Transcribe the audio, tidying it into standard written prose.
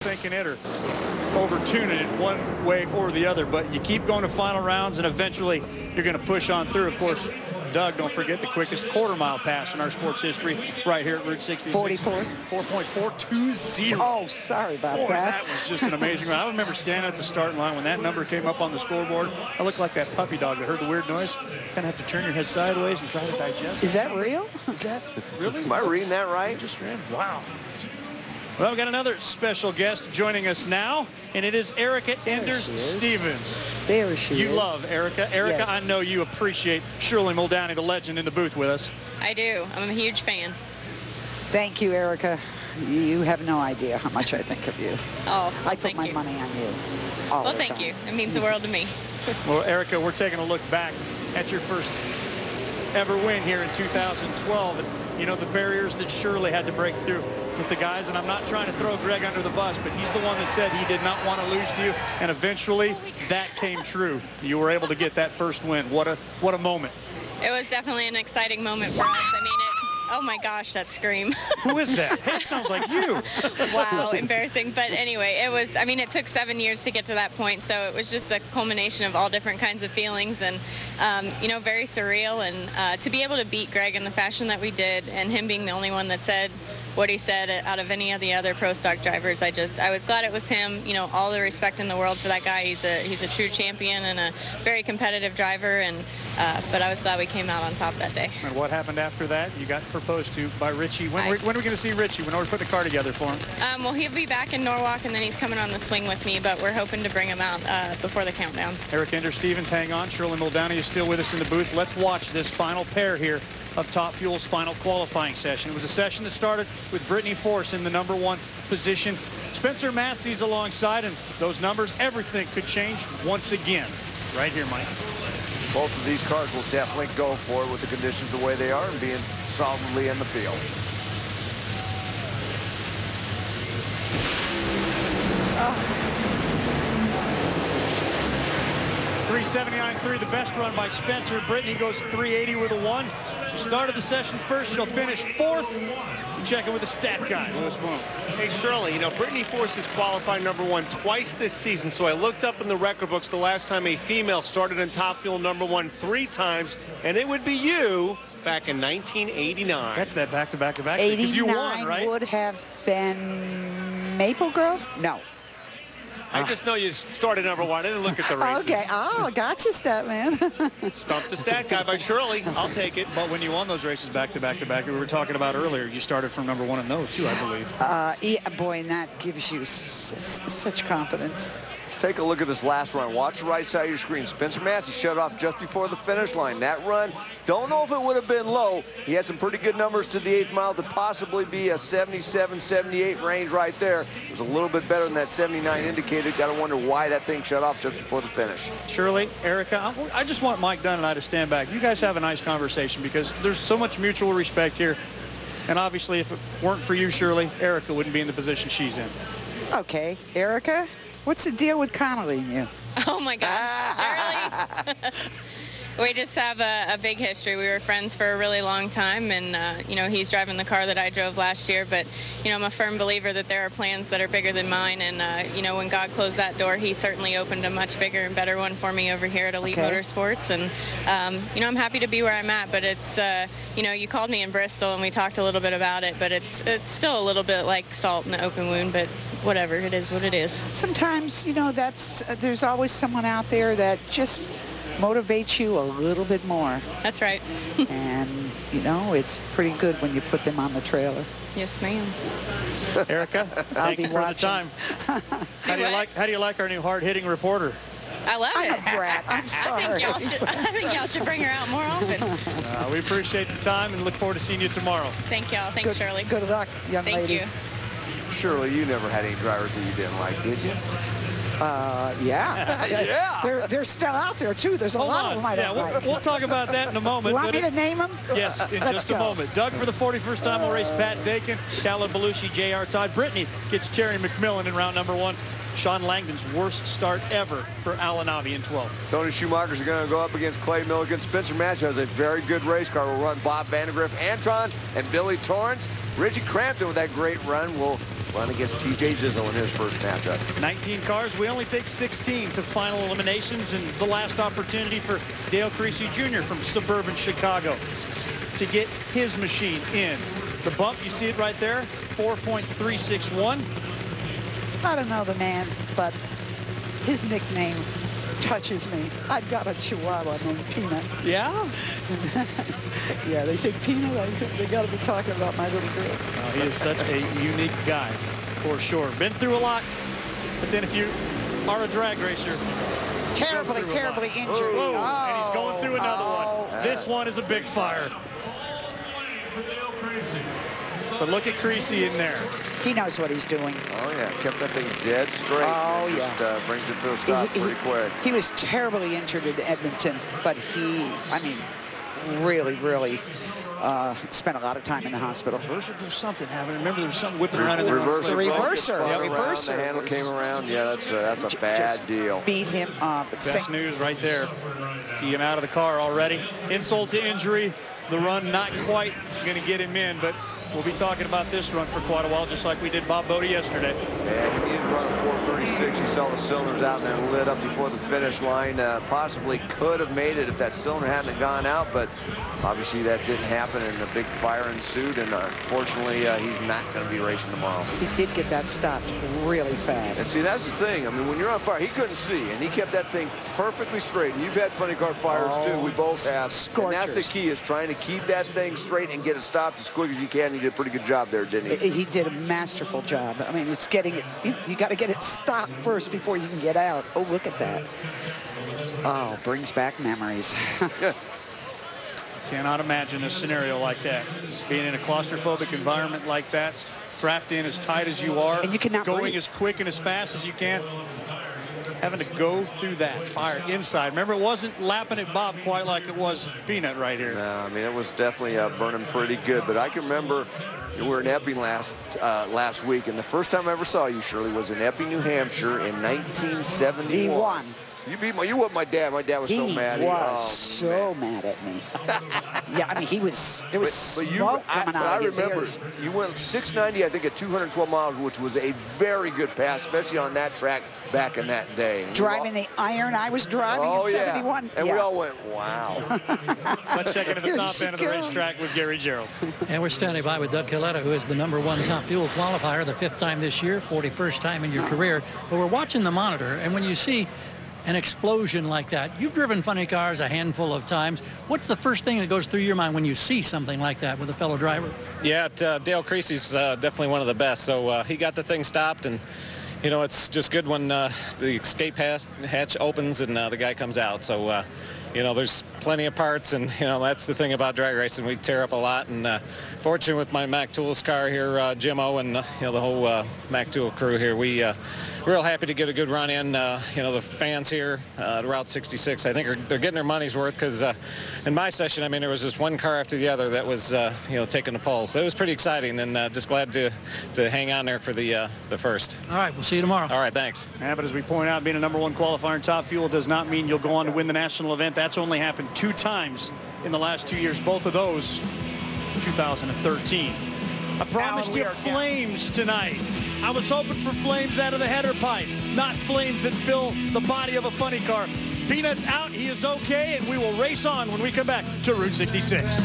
overthinking it or over-tuning it one way or the other, but you keep going to final rounds, and eventually you're going to push on through. Of course, Doug, don't forget the quickest quarter-mile pass in our sports history right here at Route 66. 44? 4.420. Oh, sorry about Boy, that. that was just an amazing run. I remember standing at the starting line when that number came up on the scoreboard. I looked like that puppy dog that heard the weird noise. Kind of have to turn your head sideways and try to digest it. Is that real? Is that really? Am I reading that right? Just ran. Wow. Well, we've got another special guest joining us now, and it is Erica Enders-Stevens. There she is. You love Erica. Erica, Yes. I know you appreciate Shirley Mudowney, the legend, in the booth with us. I do. I'm a huge fan. Thank you, Erica. You have no idea how much I think of you. Oh, well, I put my money on you all Well, the thank time. you. It means the world to me. Well, Erica, we're taking a look back at your first ever win here in 2012. And, you know, the barriers that Shirley had to break through with the guys. And I'm not trying to throw Greg under the bus, but he's the one that said he did not want to lose to you. And eventually that came true. You were able to get that first win. What a moment. It was definitely an exciting moment for us. I mean, oh my gosh, that scream. Who is that? Hey, it sounds like you. Wow, embarrassing. But anyway, it was, I mean, it took 7 years to get to that point, so it was just a culmination of all different kinds of feelings and, you know, very surreal. And to be able to beat Greg in the fashion that we did, and him being the only one that said what he said out of any of the other pro stock drivers, I was glad it was him. You know, all the respect in the world for that guy. He's a true champion and a very competitive driver, and but I was glad we came out on top that day. And what happened after that? You got proposed to by Richie. When are we going to see Richie? When are we putting the car together for him? Well, he'll be back in Norwalk, and then he's coming on the swing with me, but we're hoping to bring him out before the countdown. Erica Enders-Stevens, hang on. Shirley Mudowney is still with us in the booth. Let's watch this final pair here of Top Fuel's final qualifying session. It was a session that started with Brittany Force in the #1 position. Spencer Massey's alongside, and those numbers, everything could change once again. Right here, Mike. Both of these cars will definitely go for it with the conditions the way they are and being solidly in the field. Oh. 379.3, the best run by Spencer. Brittany goes 380 with a 1. She started the session first. She'll finish 4th. Checking with the stat guy, Lewis Boone. Hey, Shirley, you know, Brittany Force has qualified #1 twice this season, so I looked up in the record books the last time a female started in Top Fuel #1 3 times, and it would be you back in 1989. That's that back-to-back-to-back. Because you won, right? would have been Maple Grove? No. I just know you started #1. I didn't look at the races. Okay. Oh, gotcha, stat man. Stumped the stat guy by Shirley. I'll take it. But when you won those races back-to-back-to-back, we were talking about earlier, you started from #1 in those too, I believe. Yeah, boy, and that gives you such confidence. Let's take a look at this last run. Watch the right side of your screen. Spencer Massey shut off just before the finish line. That run, don't know if it would have been low. He had some pretty good numbers to the 8th mile to possibly be a 77, 78 range right there. It was a little bit better than that 79 indicated. Got to wonder why that thing shut off just before the finish. Shirley, Erica, I just want Mike Dunn and I to stand back. You guys have a nice conversation because there's so much mutual respect here. And obviously, if it weren't for you, Shirley, Erica wouldn't be in the position she's in. Okay, Erica, what's the deal with Connolly and you? Oh my gosh, Shirley. We just have a big history. We were friends for a really long time, and you know, he's driving the car that I drove last year, but you know, I'm a firm believer that there are plans that are bigger than mine, and you know, when God closed that door, he certainly opened a much bigger and better one for me over here at Elite Motorsports, and you know, I'm happy to be where I'm at, but it's you know, you called me in Bristol and we talked a little bit about it, but it's still a little bit like salt in an open wound, but whatever, it is what it is. Sometimes, you know, there's always someone out there that just motivates you a little bit more. That's right. And, you know, it's pretty good when you put them on the trailer. Yes, ma'am. Erica, thank you for the time. How do you like our new hard-hitting reporter? I love it. I'm a brat. I'm sorry. I think y'all should bring her out more often. We appreciate the time and look forward to seeing you tomorrow. Thank y'all. Thanks, Shirley. Good luck, young lady. Thank you. Shirley, you never had any drivers that you didn't like, did you? Yeah. Yeah. They're still out there, too. There's a lot of them I don't like. We'll talk about that in a moment. You want me to name them? Yes, in just a moment. Doug for the 41st time will race Pat Dakin, Caleb Belushi, J.R. Todd. Brittany gets Terry McMillan in round #1. Sean Langdon's worst start ever for Alanabi in 12. Tony Schumacher's going to go up against Clay Milligan. Spencer Massey has a very good race car. Will run Bob Vandegrift, Antron, and Billy Torrance. Richie Crampton with that great run will run against TJ Zizzo in his first matchup. 19 cars. We only take 16 to final eliminations, and the last opportunity for Dale Creasy Jr. from suburban Chicago to get his machine in. The bump, you see it right there, 4.361. I don't know the man, but his nickname touches me. I've got a Chihuahua named Peanut. Yeah? Yeah, they say Peanut. I think they got to be talking about my little girl. He is such a unique guy, for sure. Been through a lot, but then if you are a drag racer, terribly injured. Whoa, and he's going through another one. This one is a big fire. But look at Creasy in there. He knows what he's doing. Oh, yeah. Kept that thing dead straight. Oh, yeah. Just brings it to a stop pretty quick. He was terribly injured in Edmonton, but he, I mean, really spent a lot of time in the hospital. Reverser or something happened. Remember, there was something whipping around in there. The reverser. The handle came around. Yeah, that's a bad deal. Beat him up. Best news right there. See him out of the car already. Insult to injury. The run not quite going to get him in, but we'll be talking about this run for quite a while, just like we did Bob Bodie yesterday. Yeah, he needed to run 4:36. He saw the cylinders out and then lit up before the finish line. Possibly could have made it if that cylinder hadn't gone out, but obviously that didn't happen, and a big fire ensued, and unfortunately he's not going to be racing tomorrow. He did get that stopped really fast. And see, that's the thing. I mean, when you're on fire, he couldn't see, and he kept that thing perfectly straight. And you've had funny car fires too. We both have. Scorchers. And that's the key, is trying to keep that thing straight and get it stopped as quick as you can. He did a pretty good job there, didn't he? He did a masterful job. I mean, it's getting it. You got to get it stopped first before you can get out. Oh, look at that. Oh, brings back memories. Cannot imagine a scenario like that. Being in a claustrophobic environment like that, strapped in as tight as you are, and you cannot going breathe. as quick and as fast as you can, having to go through that fire inside. Remember, it wasn't lapping at Bob quite like it was Peanut right here. No, I mean, it was definitely burning pretty good. But I can remember we were in Epping last week, and the first time I ever saw you, Shirley, was in Epping, New Hampshire in 1971. You beat you whooped my dad. My dad was so mad. He was so mad at me. Yeah, I mean, there was smoke coming out of his ears. You went 690, I think, at 212 miles, which was a very good pass, especially on that track back in that day. Driving the iron I was driving in 71. And we all went, wow. Let's check into the top end of the racetrack with Gary Gerald. And we're standing by with Doug Coletta, who is the #1 top fuel qualifier, the 5th time this year, 41st time in your career. But we're watching the monitor, and when you see an explosion like that, you've driven funny cars a handful of times. What's the first thing that goes through your mind when you see something like that with a fellow driver? Yeah, Dale Creasy's definitely one of the best. So he got the thing stopped, and you know, it's just good when the escape hatch opens and the guy comes out. So you know, there's plenty of parts, and you know, that's the thing about drag racing. We tear up a lot, and fortunate with my Mac Tools car here, Jim O, and you know, the whole Mac Tool crew here, we real happy to get a good run in. You know, the fans here at Route 66, I think they're getting their money's worth, because in my session, I mean, there was just one car after the other that was you know, taking the pole. So it was pretty exciting, and just glad to hang on there for the first. All right, we'll see you tomorrow. All right, thanks. Yeah, but as we point out, being a #1 qualifier in top fuel does not mean you'll go on to win the national event. That's only happened 2 times in the last 2 years, both of those 2013. I promised you flames tonight. I was hoping for flames out of the header pipe, not flames that fill the body of a funny car. Peanut's out, he is okay, and we will race on when we come back to Route 66.